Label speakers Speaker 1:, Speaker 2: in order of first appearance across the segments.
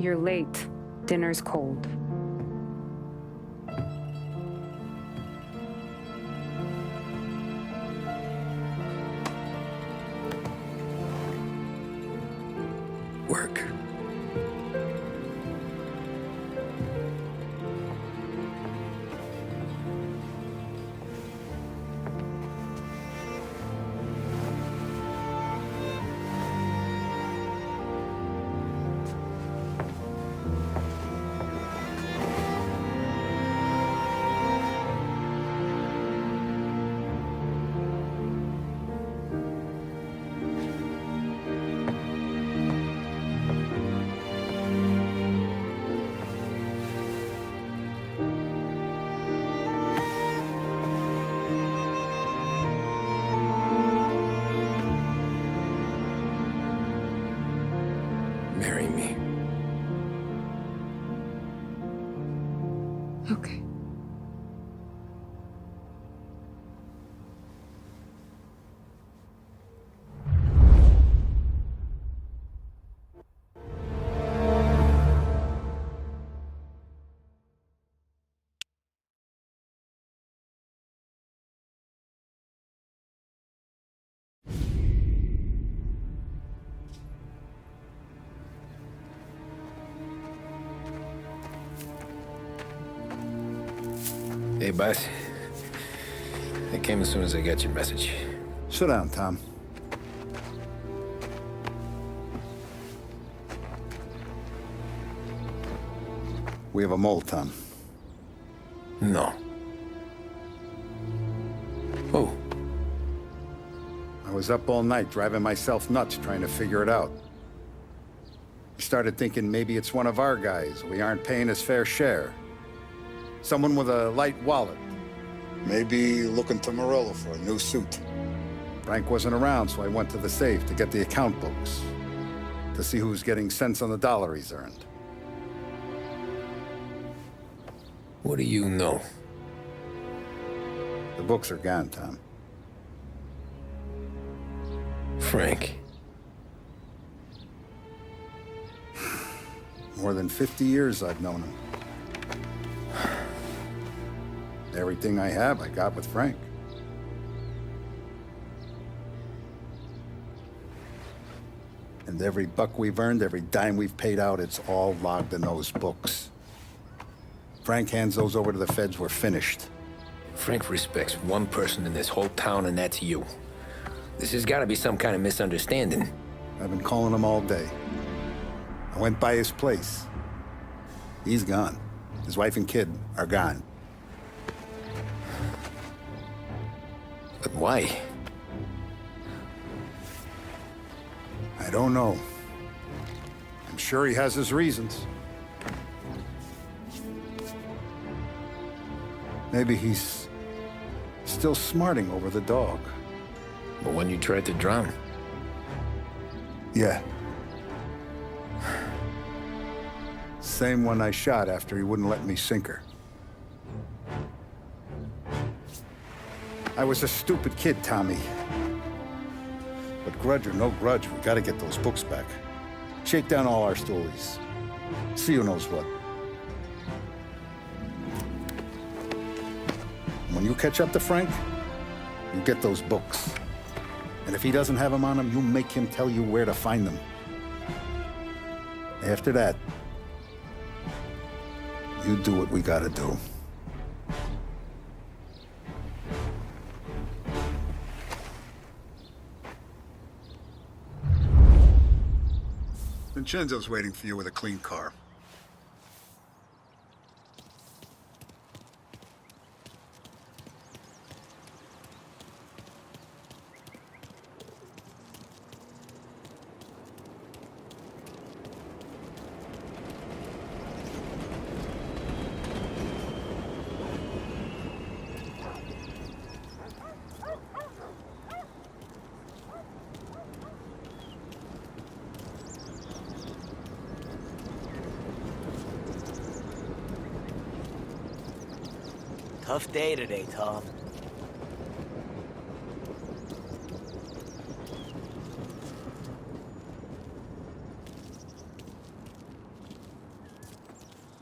Speaker 1: You're late. Dinner's cold.
Speaker 2: Work. Marry me.
Speaker 1: Okay.
Speaker 2: Hey, boss. I came as soon as I got your message.
Speaker 3: Sit down, Tom. We have a mole, Tom.
Speaker 2: No. Oh.
Speaker 3: I was up all night driving myself nuts trying to figure it out. I started thinking maybe it's one of our guys. We aren't paying his fair share. Someone with a light wallet. Maybe looking to Morello for a new suit. Frank wasn't around, so I went to the safe to get the account books. To see who's getting cents on the dollar he's earned.
Speaker 2: What do you know?
Speaker 3: The books are gone, Tom.
Speaker 2: Frank.
Speaker 3: More than 50 years I've known him. Everything I have, I got with Frank. And every buck we've earned, every dime we've paid out, it's all logged in those books. Frank hands those over to the feds, we're finished.
Speaker 2: Frank respects one person in this whole town, and that's you. This has got to be some kind of misunderstanding.
Speaker 3: I've been calling him all day. I went by his place. He's gone. His wife and kid are gone.
Speaker 2: But why?
Speaker 3: I don't know. I'm sure he has his reasons. Maybe he's still smarting over the dog.
Speaker 2: The one you tried to drown?
Speaker 3: Yeah. Same one I shot after he wouldn't let me sink her. I was a stupid kid, Tommy. But grudge or no grudge, we gotta get those books back. Shake down all our stories. See who knows what. When you catch up to Frank, you get those books. And if he doesn't have them on him, you make him tell you where to find them. After that, you do what we gotta do. Vincenzo's waiting for you with a clean car.
Speaker 4: Tough day today, Tom.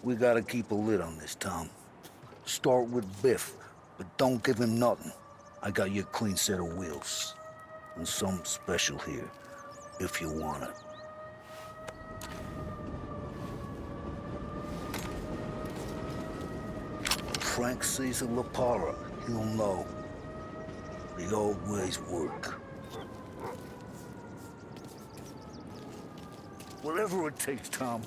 Speaker 5: We gotta keep a lid on this, Tom. Start with Biff, but don't give him nothing. I got you a clean set of wheels. And something special here, if you want it. Frank sees a La Parra, he'll know. The old ways work. Whatever it takes, Tom.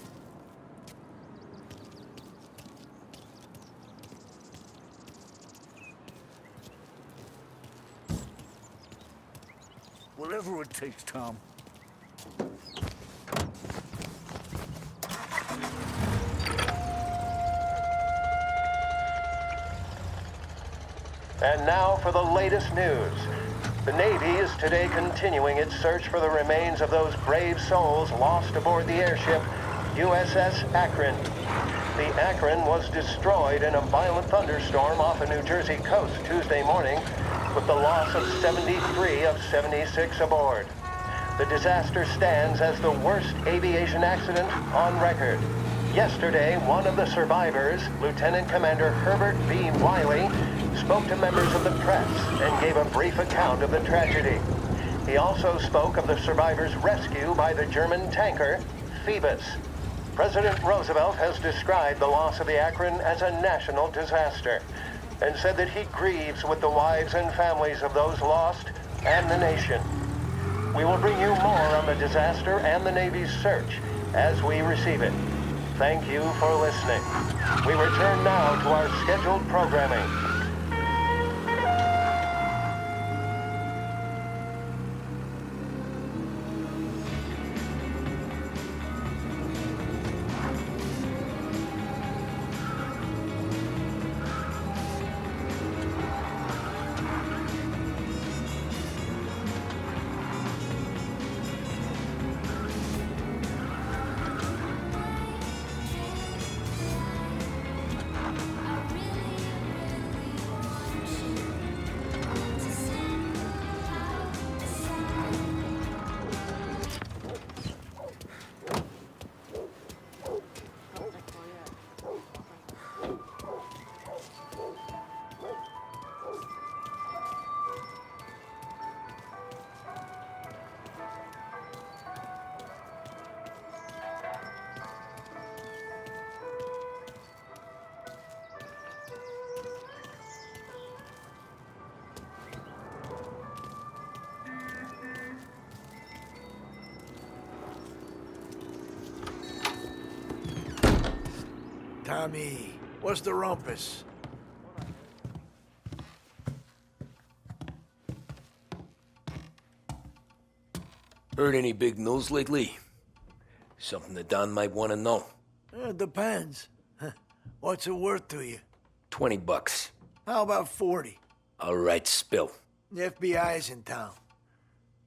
Speaker 5: Whatever it takes, Tom.
Speaker 6: And now for the latest news. The Navy is today continuing its search for the remains of those brave souls lost aboard the airship USS Akron. The Akron was destroyed in a violent thunderstorm off the New Jersey coast Tuesday morning, with the loss of 73 of 76 aboard. The disaster stands as the worst aviation accident on record. Yesterday, one of the survivors, Lieutenant Commander Herbert B. Wiley, spoke to members of the press and gave a brief account of the tragedy. He also spoke of the survivors' rescue by the German tanker, Phoebus. President Roosevelt has described the loss of the Akron as a national disaster and said that he grieves with the wives and families of those lost and the nation. We will bring you more on the disaster and the Navy's search as we receive it. Thank you for listening. We return now to our scheduled programming.
Speaker 7: Tommy, what's the rumpus?
Speaker 2: Heard any big news lately? Something that Don might want to know.
Speaker 7: It depends. What's it worth to you?
Speaker 2: $20.
Speaker 7: How about 40?
Speaker 2: All right, spill.
Speaker 7: The FBI's in town.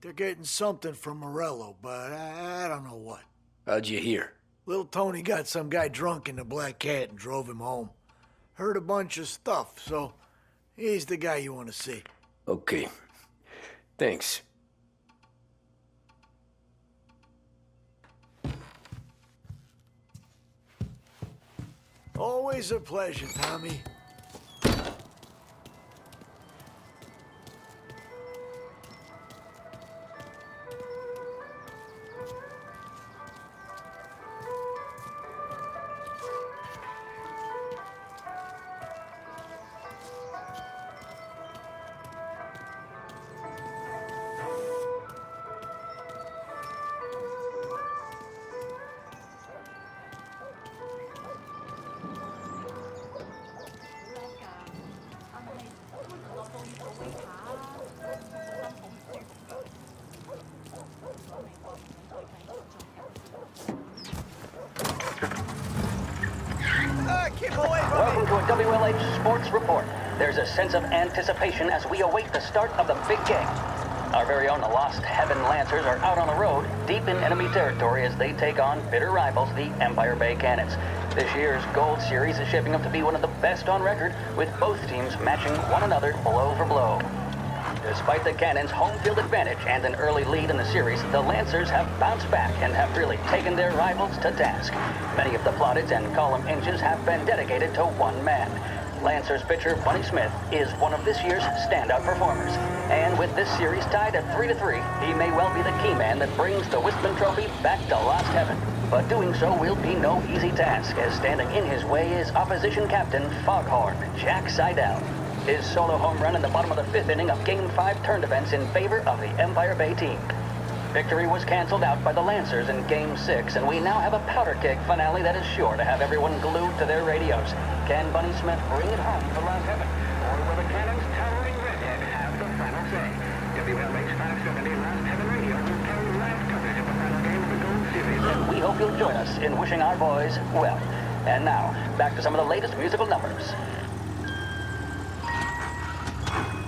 Speaker 7: They're getting something from Morello, but I don't know what.
Speaker 2: How'd you hear?
Speaker 7: Little Tony got some guy drunk in the Black Cat and drove him home. Heard a bunch of stuff, so he's the guy you want to see.
Speaker 2: Okay. Thanks.
Speaker 7: Always a pleasure, Tommy.
Speaker 8: Welcome to a WLH Sports Report. There's a sense of anticipation as we await the start of the big game. Our very own Lost Heaven Lancers are out on the road, deep in enemy territory as they take on bitter rivals, the Empire Bay Cannons. This year's Gold Series is shaping up to be one of the best on record, with both teams matching one another blow for blow. Despite the Cannons' home field advantage and an early lead in the series, the Lancers have bounced back and have really taken their rivals to task. Many of the plaudits and column inches have been dedicated to one man. Lancers pitcher Bunny Smith is one of this year's standout performers. And with this series tied at 3-3, he may well be the key man that brings the Wistman Trophy back to Lost Heaven. But doing so will be no easy task, as standing in his way is opposition captain Foghorn Jack Seidel. His solo home run in the bottom of the fifth inning of Game 5 turned events in favor of the Empire Bay team. Victory was canceled out by the Lancers in Game 6, and we now have a powder keg finale that is sure to have everyone glued to their radios. Can Bunny Smith bring it home to Lost Heaven? Or will the Cannons' towering redhead have the final say? WLH 570 Lost Heaven Radio will carry live coverage of the final game of the Gold Series, and we hope you'll join us in wishing our boys well. And now, back to some of the latest musical numbers.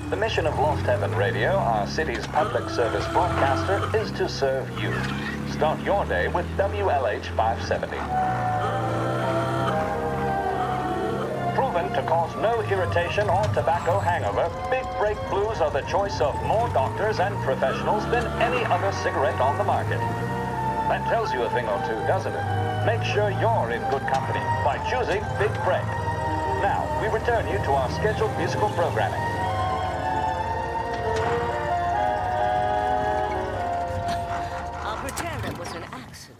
Speaker 8: The mission of Lost Heaven Radio, our city's public service broadcaster, is to serve you. Start your day with WLH 570. Proven to cause no irritation or tobacco hangover, Big Break Blues are the choice of more doctors and professionals than any other cigarette on the market. That tells you a thing or two, doesn't it? Make sure you're in good company by choosing Big Break. Now, we return you to our scheduled musical programming.
Speaker 9: I'll pretend it was an accident.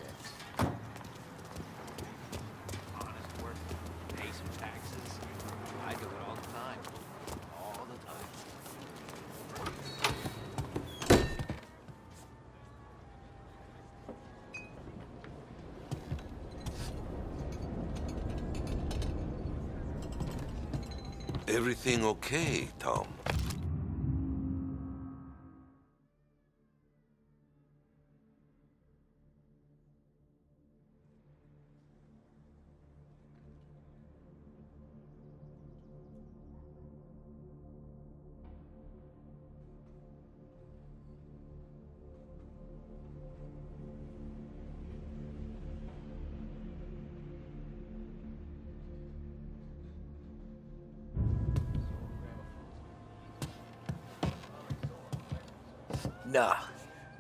Speaker 10: Honest work, pay some taxes. I do it all the time. All the time.
Speaker 11: Everything okay, Tom?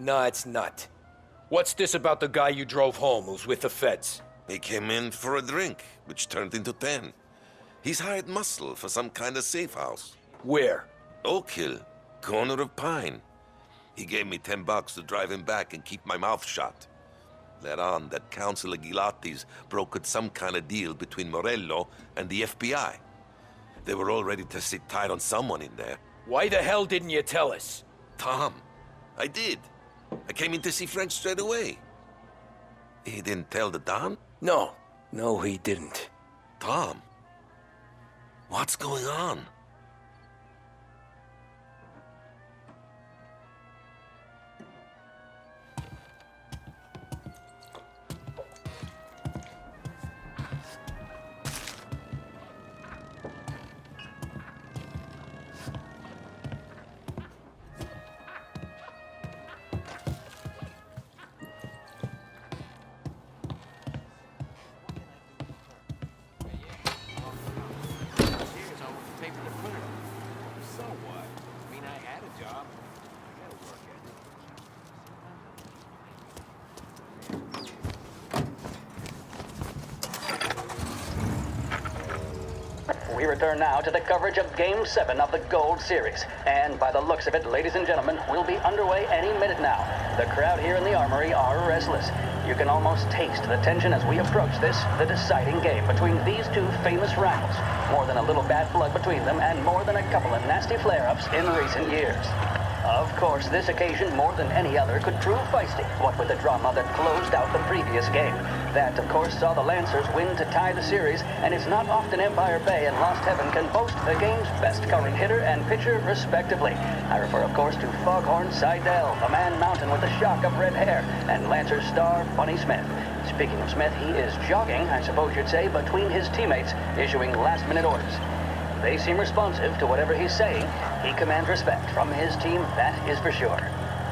Speaker 2: Nah, it's not. What's this about the guy you drove home who's with the feds?
Speaker 11: He came in for a drink, which turned into 10. He's hired muscle for some kind of safe house.
Speaker 2: Where?
Speaker 11: Oak Hill, corner of Pine. He gave me $10 to drive him back and keep my mouth shut. Let on that Councilor Gilatti's brokered some kind of deal between Morello and the FBI. They were all ready to sit tight on someone in there.
Speaker 2: Why the hell didn't you tell us?
Speaker 11: Tom, I did. I came in to see French straight away. He didn't tell the Don?
Speaker 2: No, he didn't.
Speaker 11: Tom, what's going on?
Speaker 8: We return now to the coverage of Game 7 of the Gold Series. And by the looks of it, ladies and gentlemen, we'll be underway any minute now. The crowd here in the Armory are restless. You can almost taste the tension as we approach this, the deciding game between these two famous rivals. More than a little bad blood between them, and more than a couple of nasty flare-ups in recent years. Of course, this occasion, more than any other, could prove feisty, what with the drama that closed out the previous game. That, of course, saw the Lancers win to tie the series, and it's not often Empire Bay and Lost Heaven can boast the game's best current hitter and pitcher, respectively. I refer, of course, to Foghorn Seidel, a man mountain with a shock of red hair, and Lancers star Bunny Smith. Speaking of Smith, he is jogging, I suppose you'd say, between his teammates, issuing last-minute orders. They seem responsive to whatever he's saying. He commands respect from his team, that is for sure.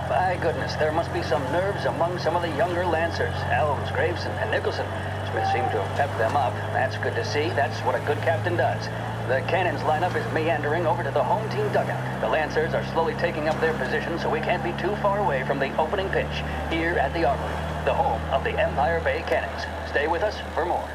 Speaker 8: By goodness, there must be some nerves among some of the younger Lancers. Elms, Graveson, and Nicholson. Smith seemed to have pepped them up. That's good to see. That's what a good captain does. The cannons lineup is meandering over to the home team dugout. The Lancers are slowly taking up their position, so we can't be too far away from the opening pitch here at the Armory, the home of the Empire Bay Cannons. Stay with us for more.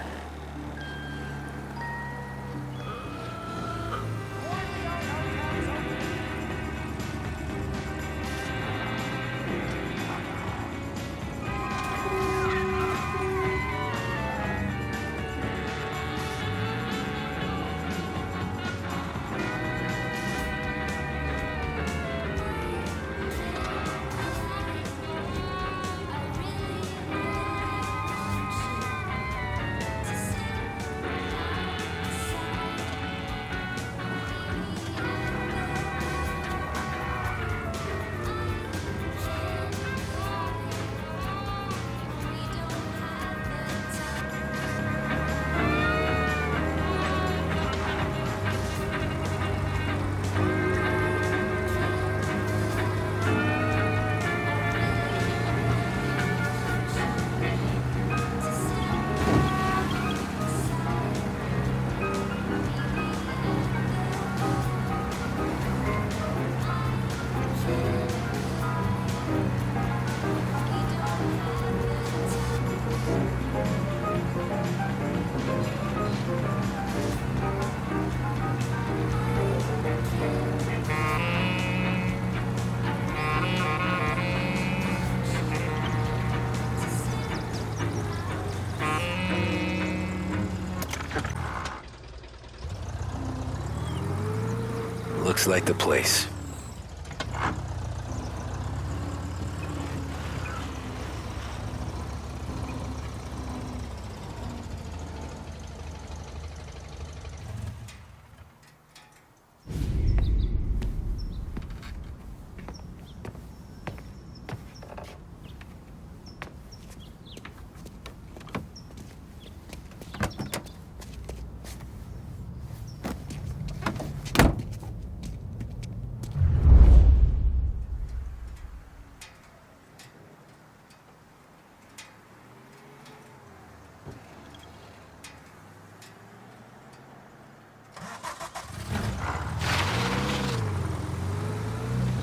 Speaker 2: Looks like the place.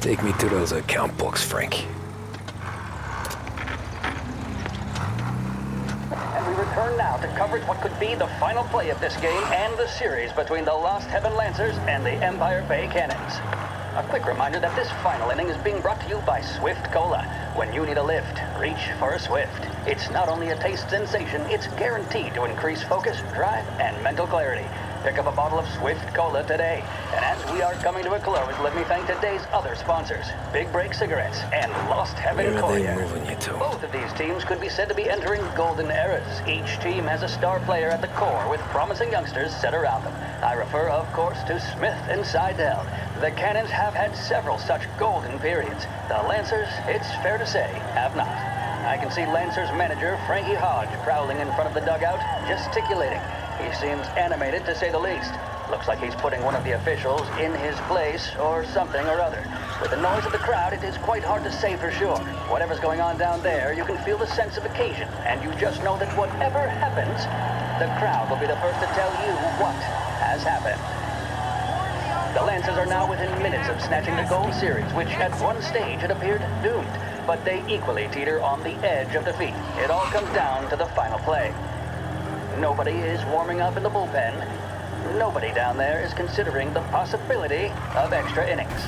Speaker 2: Take me to those account books, Frank.
Speaker 8: And we return now to coverage what could be the final play of this game and the series between the Lost Heaven Lancers and the Empire Bay Cannons. A quick reminder that this final inning is being brought to you by Swift Cola. When you need a lift, reach for a Swift. It's not only a taste sensation, it's guaranteed to increase focus, drive, and mental clarity. Pick up a bottle of Swift Cola today. And as we are coming to a close, let me thank today's other sponsors, Big Break Cigarettes and Lost Heaven
Speaker 2: Where are
Speaker 8: Courier.
Speaker 2: they moving you to?
Speaker 8: Both of these teams could be said to be entering golden eras. Each team has a star player at the core with promising youngsters set around them. I refer, of course, to Smith and Seidel. The Cannons have had several such golden periods. The Lancers, it's fair to say, have not. I can see Lancers manager Frankie Hodge prowling in front of the dugout, gesticulating. He seems animated, to say the least. Looks like he's putting one of the officials in his place, or something or other. With the noise of the crowd, it is quite hard to say for sure. Whatever's going on down there, you can feel the sense of occasion, and you just know that whatever happens, the crowd will be the first to tell you what has happened. The Lancers are now within minutes of snatching the gold series, which at one stage had appeared doomed, but they equally teeter on the edge of defeat. It all comes down to the final play. Nobody is warming up in the bullpen. Nobody down there is considering the possibility of extra innings.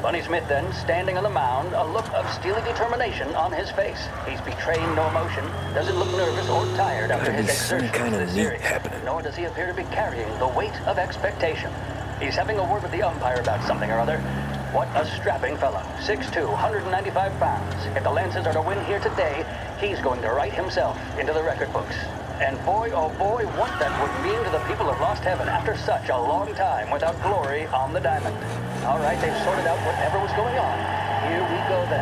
Speaker 8: Bunny Smith then, standing on the mound, a look of steely determination on his face. He's betraying no emotion, doesn't look nervous or tired after his exertions in the series, nor does he appear to be carrying the weight of expectation. He's having a word with the umpire about something or other. What a strapping fellow, 6'2", 195 pounds. If the Lancers are to win here today, he's going to write himself into the record books. And boy, oh boy, what that would mean to the people of Lost Heaven after such a long time without glory on the diamond. All right, they've sorted out whatever was going on. Here we go then.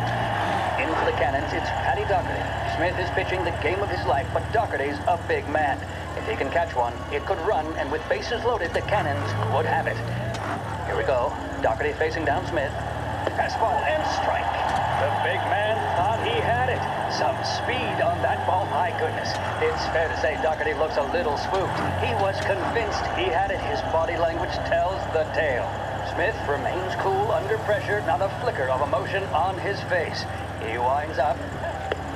Speaker 8: Into the Cannons, it's Paddy Doherty. Smith is pitching the game of his life, but Doherty's a big man. If he can catch one, it could run, and with bases loaded, the Cannons would have it. Here we go. Doherty facing down Smith. Fastball and strike. The big man thought he had it. Some speed on that ball, my goodness. It's fair to say Doherty looks a little spooked. He was convinced he had it. His body language tells the tale. Smith remains cool under pressure, not a flicker of emotion on his face. He winds up.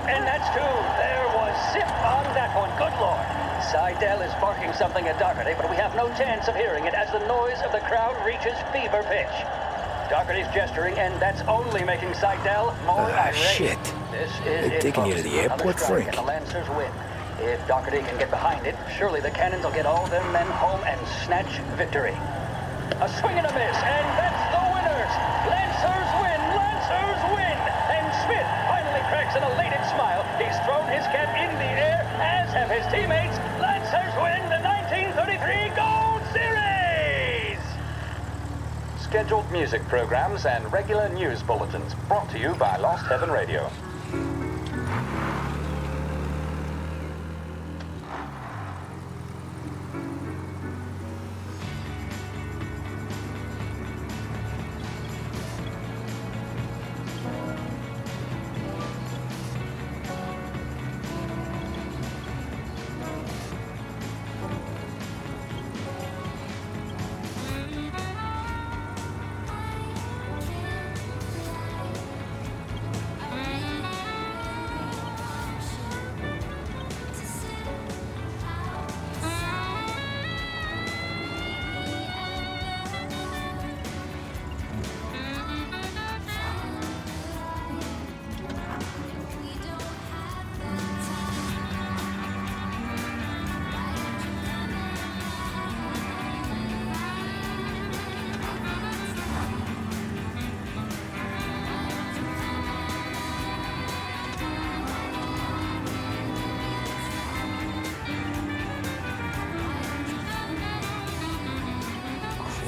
Speaker 8: And that's two. There was zip on that one. Good Lord. Seidel is barking something at Doherty, but we have no chance of hearing it as the noise of the crowd reaches fever pitch. Doherty's gesturing, and that's only making Seidel more irate.
Speaker 2: Shit.
Speaker 8: This
Speaker 2: They're
Speaker 8: is
Speaker 2: taking you to the airport, Frank.
Speaker 8: And the Lancers win. If Doherty can get behind it, surely the Cannons will get all their men home and snatch victory. A swing and a miss, and that's the winners! Lancers win! Lancers win! And Smith finally cracks an elated smile. He's thrown his cap in the air, as have his teammates. Lancers win the 1933 Gold Series! Scheduled music programs and regular news bulletins brought to you by Lost Heaven Radio.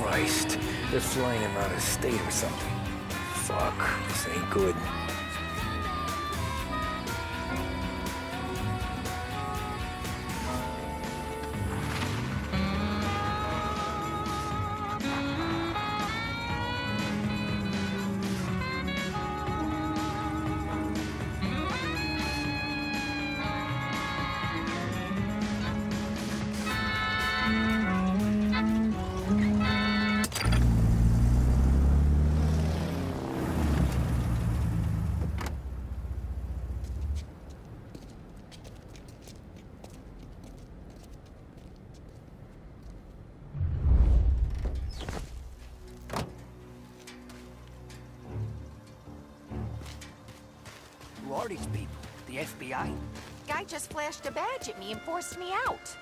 Speaker 2: Christ, they're flying him out of state or something. Fuck, this ain't good.
Speaker 10: Who are these people? The FBI?
Speaker 9: Guy just flashed a badge at me and forced me out.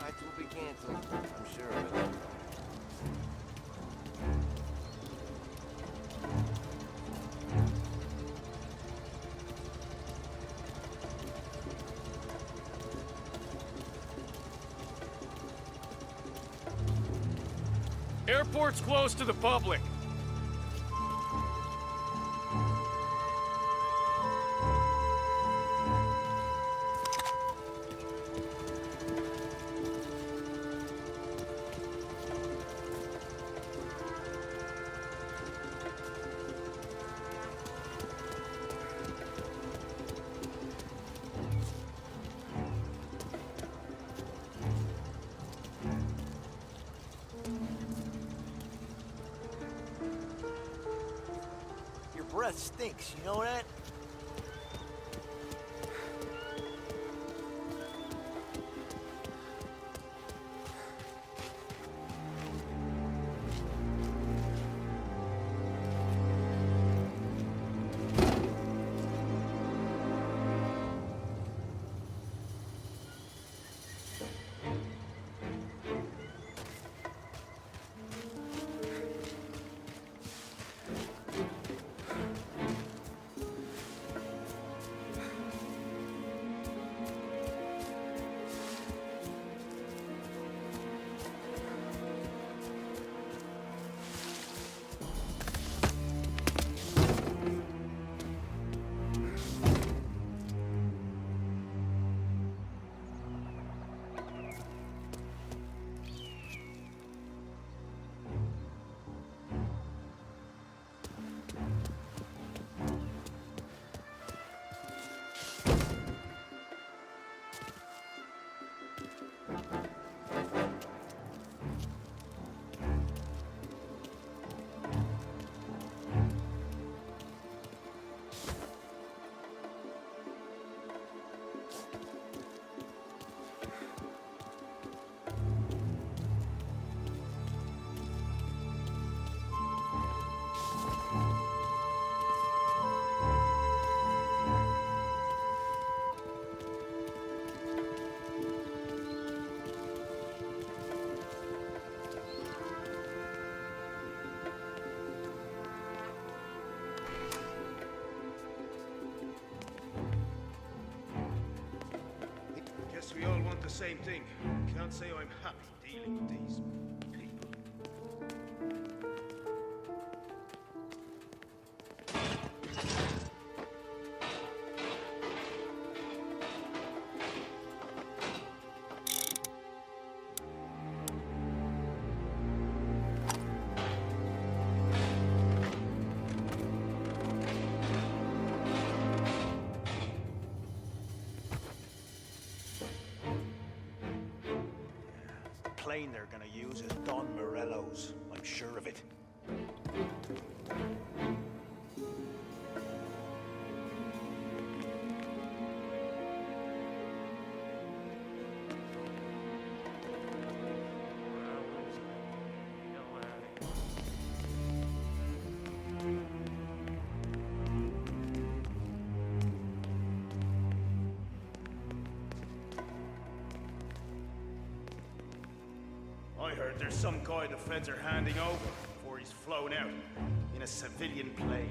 Speaker 10: That will be canceled. I'm sure of it.
Speaker 12: Airport's closed to the public.
Speaker 7: Your breath stinks, you know that?
Speaker 12: we all want the same thing. Can't say I'm happy dealing with these people.
Speaker 13: The plane they're gonna use is Don Morello's. I'm sure of it.
Speaker 12: I heard there's some guy the feds are handing over before he's flown out in a civilian plane.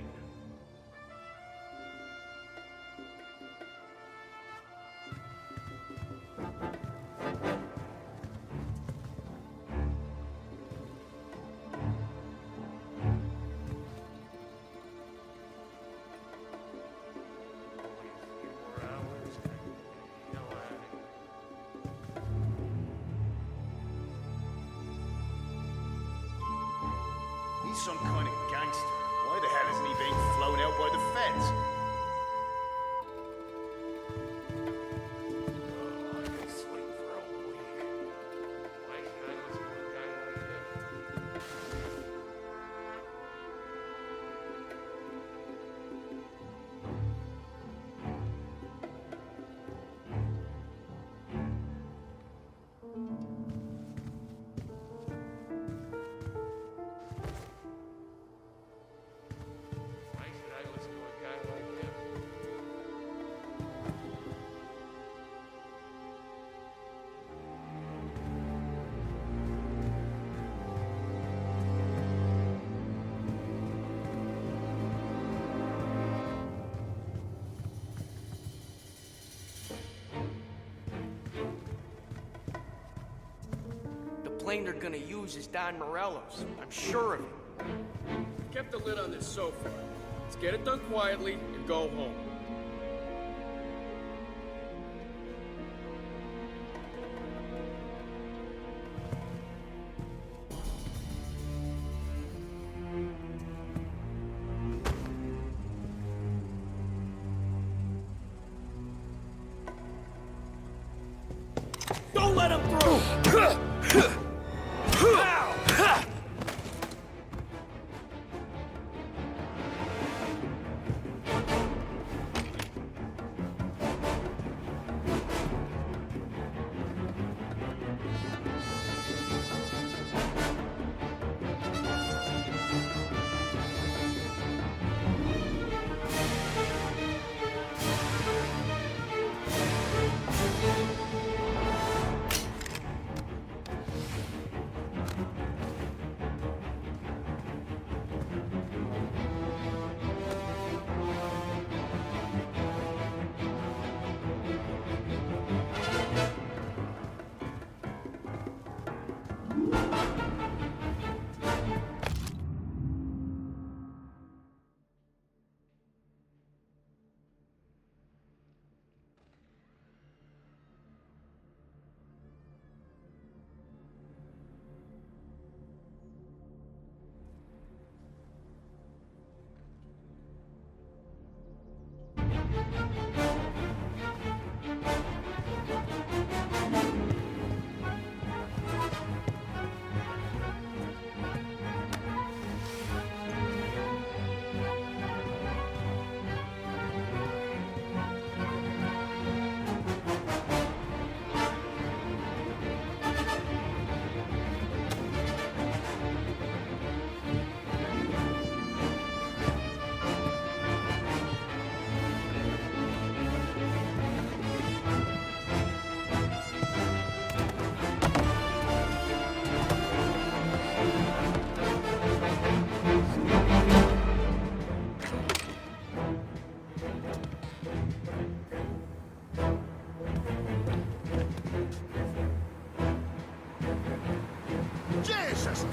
Speaker 12: He's some kind of gangster. Why the hell isn't he being flown out by the feds?
Speaker 10: The plane they're gonna use is Don Morello's. I'm sure of it.
Speaker 12: Kept the lid on this so far. Let's get it done quietly and go home.
Speaker 10: Don't let him through!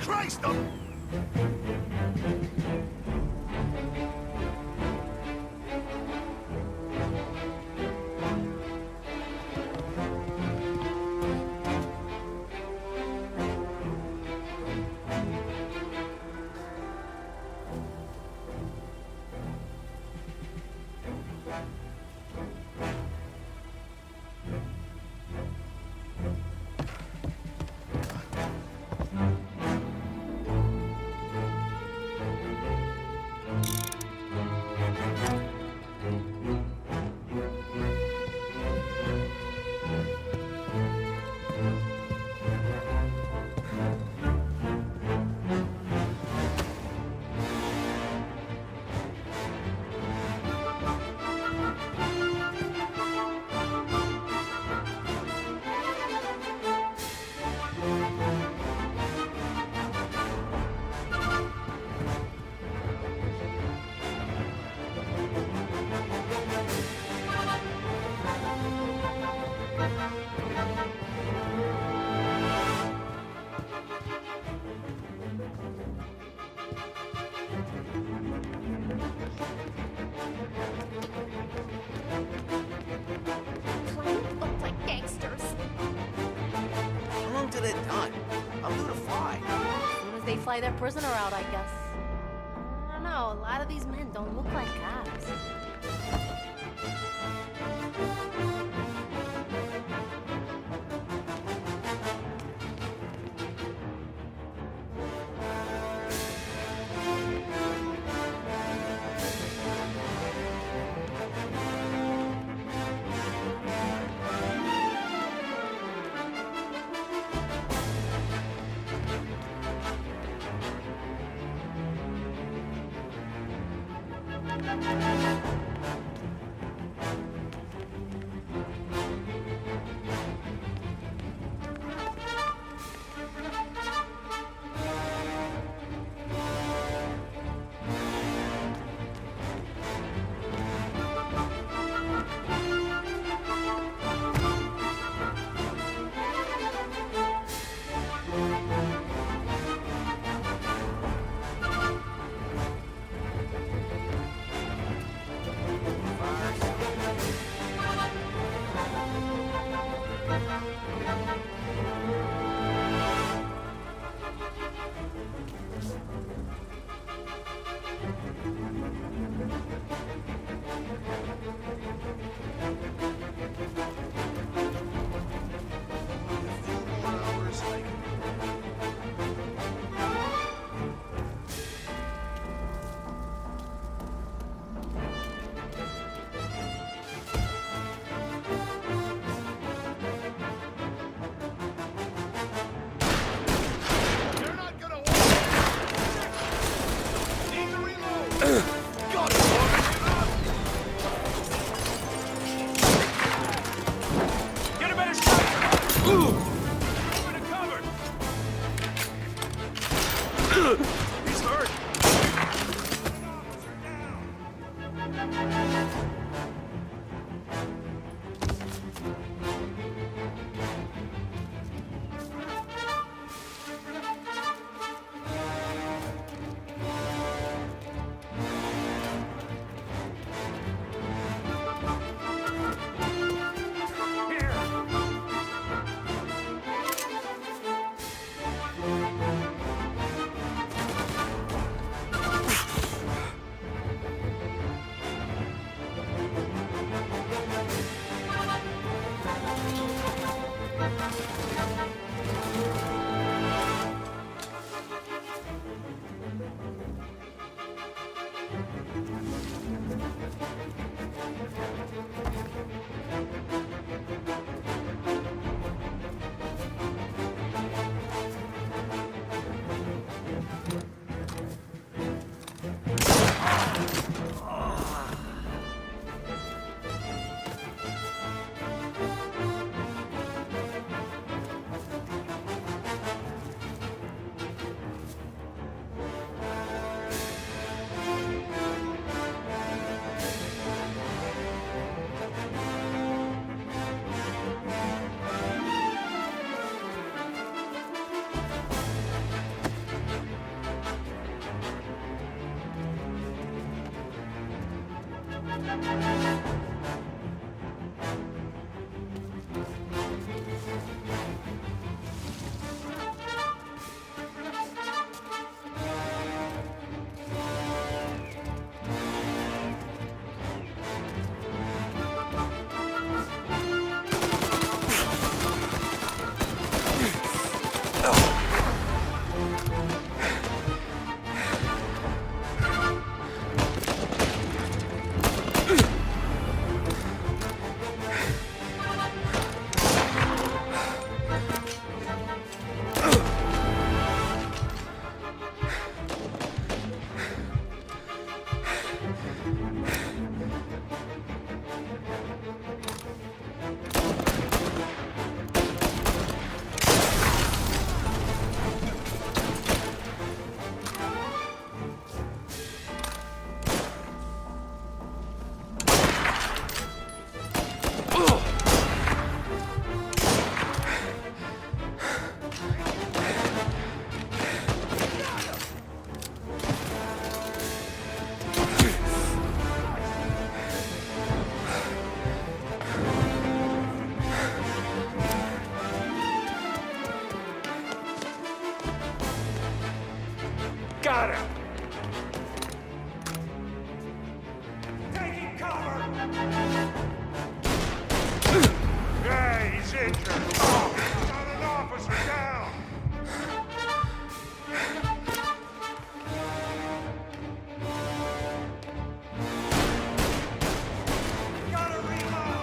Speaker 12: Christ!
Speaker 9: They fly their prisoner out, I guess. I don't know, a lot of these men don't look like cops.
Speaker 12: He's hurt! Got him! Taking cover! Yeah, he's injured. Oh, got an officer down! Gotta reload!